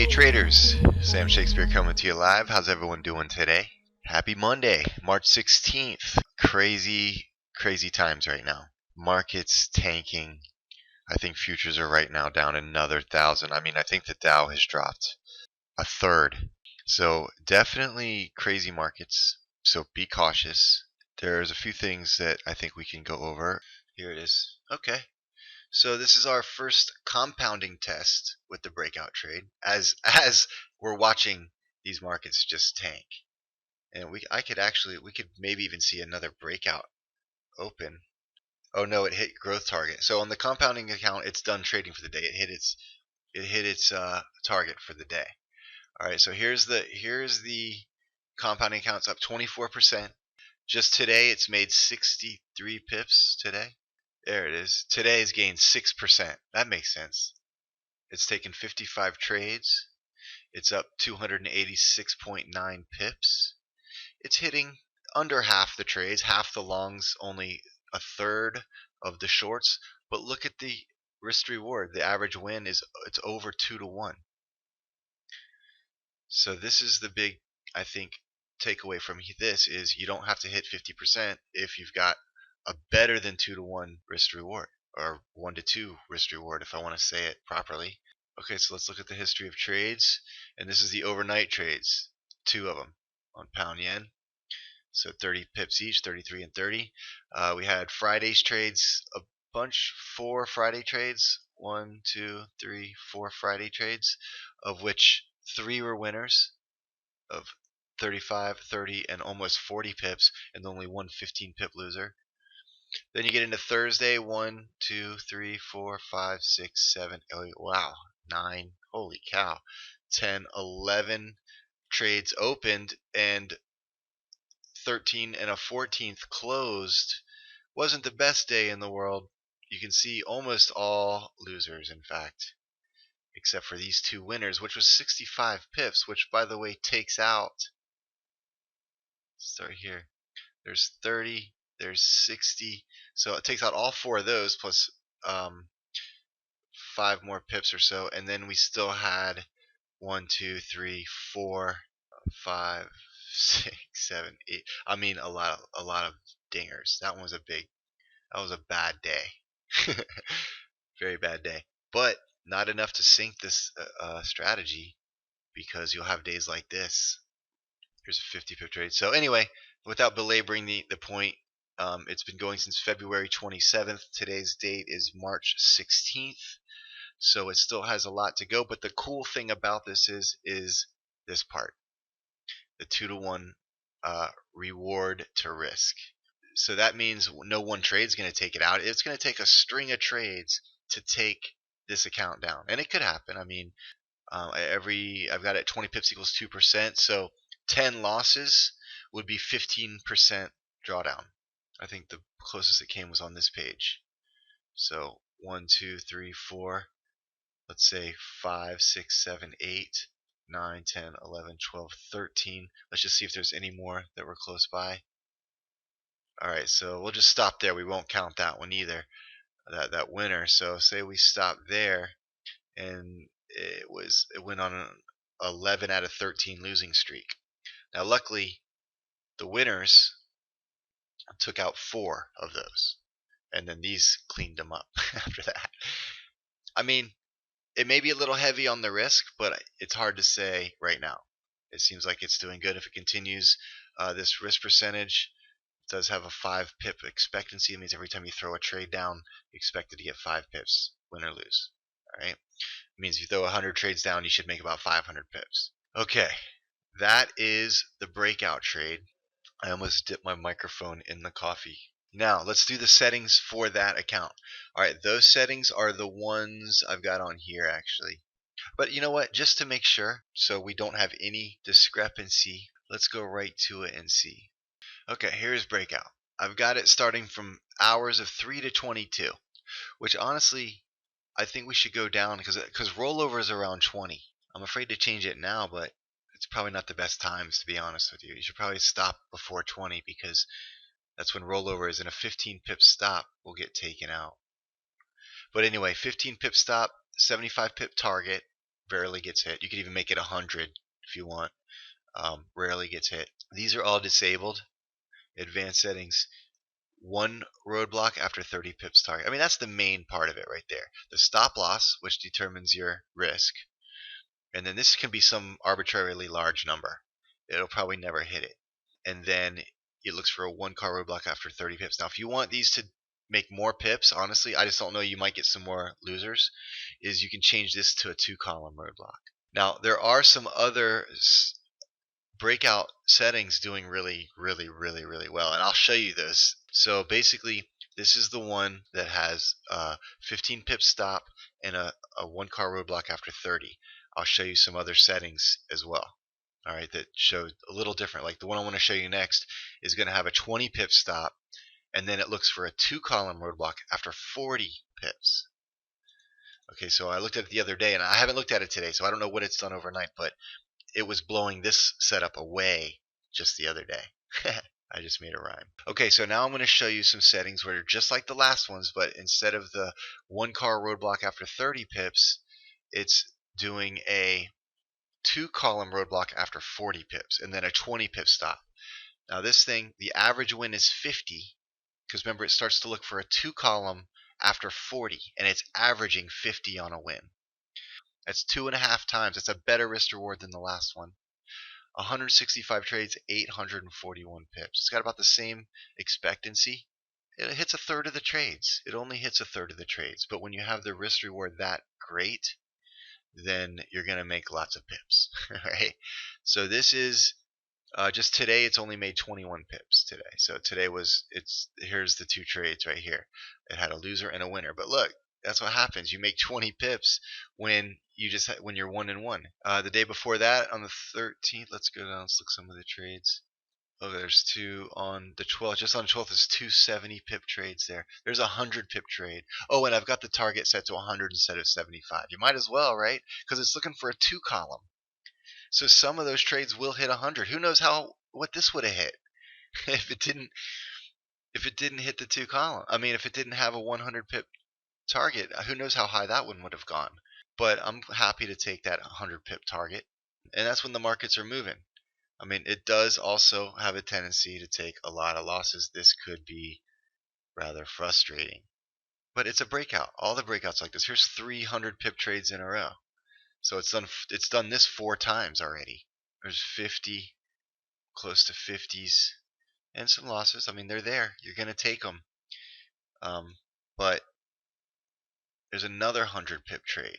Hey traders, Sam Shakespeare coming to you live. How's everyone doing today? Happy Monday, March 16th. Crazy times right now. Markets tanking. I think futures are right now down another 1,000. I mean, I think the Dow has dropped a third. So definitely crazy markets. So be cautious. There's a few things that I think we can go over. Here it is. Okay. So this is our first compounding test with the breakout trade as we're watching these markets just tank. And we could maybe even see another breakout open. Oh no, it hit growth target. So on the compounding account, it's done trading for the day. It hit its target for the day. All right, so here's the compounding account. It's up 24%. Just today it's made 63 pips today. There it is. Today has gained 6%. That makes sense. It's taken 55 trades. It's up 286.9 pips. It's hitting under half the trades, half the longs, only a third of the shorts. But look at the risk reward. The average win it's over 2 to 1. So this is the big, I think, takeaway from this is you don't have to hit 50% if you've got a better than 2 to 1 risk reward, or 1 to 2 risk reward if I want to say it properly. Okay, so let's look at the history of trades, and this is the overnight trades, 2 of them on pound yen. So 30 pips each, 33 and 30. We had Friday's trades, a bunch, 4 Friday trades, 1, 2, 3, 4 Friday trades, of which 3 were winners of 35, 30, and almost 40 pips, and only one 15 pip loser. Then you get into Thursday, 1, 2, 3, 4, 5, 6, 7, 8, wow, 9, holy cow, 10, 11 trades opened, and 13 and a 14th closed. Wasn't the best day in the world. You can see almost all losers, in fact, except for these 2 winners, which was 65 pips, which, by the way, takes out, start here, there's 30, there's 60, so it takes out all 4 of those plus 5 more pips or so, and then we still had 1, 2, 3, 4, 5, 6, 7, 8. I mean, a lot of dingers. That was a bad day. Very bad day. But not enough to sink this strategy, because you'll have days like this. Here's a 50 pip trade. So anyway, without belaboring the point, it's been going since February 27th. Today's date is March 16th. So it still has a lot to go. But the cool thing about this is this part. The 2 to 1 reward to risk. So that means no one trade is going to take it out. It's going to take a string of trades to take this account down. And it could happen. I mean, I've got it 20 pips equals 2%. So 10 losses would be 15% drawdown. I think the closest it came was on this page. So 1, 2, 3, 4, let's say 5, 6, 7, 8, 9, 10, 11, 12, 13. Let's just see if there's any more that were close by. Alright, so we'll just stop there. We won't count that one either, that winner. So say we stop there, and it went on an 11 out of 13 losing streak. Now luckily the winners took out 4 of those, and then these cleaned them up after that. I mean, it may be a little heavy on the risk, but it's hard to say right now. It seems like it's doing good. If it continues, this risk percentage does have a 5 pip expectancy. It means every time you throw a trade down, you expect it to get 5 pips, win or lose. All right. It means if you throw 100 trades down, you should make about 500 pips. Okay, that is the breakout trade. I almost dipped my microphone in the coffee. Now let's do the settings for that account. All right, those settings are the ones I've got on here actually. But you know what? Just to make sure, so we don't have any discrepancy, let's go right to it and see. Okay, here's breakout. I've got it starting from hours of 3 to 22, which honestly, I think we should go down because rollover is around 20. I'm afraid to change it now, but it's probably not the best times, to be honest with you. You should probably stop before 20 because that's when rollover is, and a 15 pip stop will get taken out. But anyway, 15 pip stop, 75 pip target, barely gets hit. You could even make it 100 if you want. Rarely gets hit. These are all disabled. Advanced settings. 1 roadblock after 30 pips target. I mean, that's the main part of it right there. The stop loss, which determines your risk. And then this can be some arbitrarily large number. It'll probably never hit it. And then it looks for a 1 car roadblock after 30 pips. Now, if you want these to make more pips, honestly, I just don't know, you might get some more losers, is you can change this to a 2 column roadblock. Now, there are some other breakout settings doing really well, and I'll show you this. So basically, this is the one that has 15 pip stop and a 1 car roadblock after 30. I'll show you some other settings as well. All right, that show a little different. Like the one I want to show you next is going to have a 20 pip stop, and then it looks for a 2 column roadblock after 40 pips. Okay, so I looked at it the other day, and I haven't looked at it today, so I don't know what it's done overnight, but it was blowing this setup away just the other day. I just made a rhyme. Okay, so now I'm going to show you some settings where just like the last ones, but instead of the 1 car roadblock after 30 pips, it's doing a 2 column roadblock after 40 pips, and then a 20 pip stop. Now this thing, the average win is 50, because remember, it starts to look for a 2 column after 40, and it's averaging 50 on a win. That's 2.5 times. That's a better risk reward than the last one. 165 trades, 841 pips. It's got about the same expectancy. It hits a third of the trades. It only hits a third of the trades. But when you have the risk reward that great, then you're going to make lots of pips. Right? So this is just today. It's only made 21 pips today. So today here's the 2 trades right here. It had a loser and a winner. But look, that's what happens. You make 20 pips when you're 1 and 1. The day before that, on the 13th, let's go down. Let's look some of the trades. Oh, there's 2 on the 12th. Just on the 12th, there's 2 70 pip trades there. There's a 100 pip trade. Oh, and I've got the target set to 100 instead of 75. You might as well, right? Because it's looking for a 2 column. So some of those trades will hit 100. Who knows what this would have hit if it didn't hit the 2 column. I mean, if it didn't have a 100 pip target, who knows how high that one would have gone. But I'm happy to take that 100 pip target, and that's when the markets are moving. I mean, it does also have a tendency to take a lot of losses. This could be rather frustrating, but it's a breakout. All the breakouts like this. Here's 300 pip trades in a row. So it's done this 4 times already. There's 50, close to 50s, and some losses. I mean, they're there. You're going to take them. But there's another 100 pip trade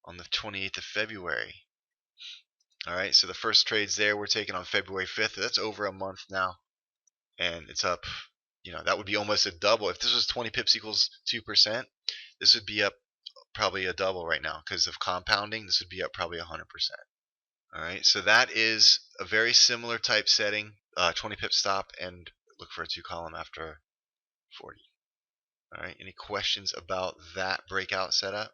on the 28th of February. All right, so the first trades there were taken on February 5th. That's over a month now, and it's up. That would be almost a double. If this was 20 pips equals 2%, this would be up probably a double right now because of compounding. This would be up probably 100%. All right, so that is a very similar type setting. 20 pip stop and look for a 2 column after 40. All right, any questions about that breakout setup?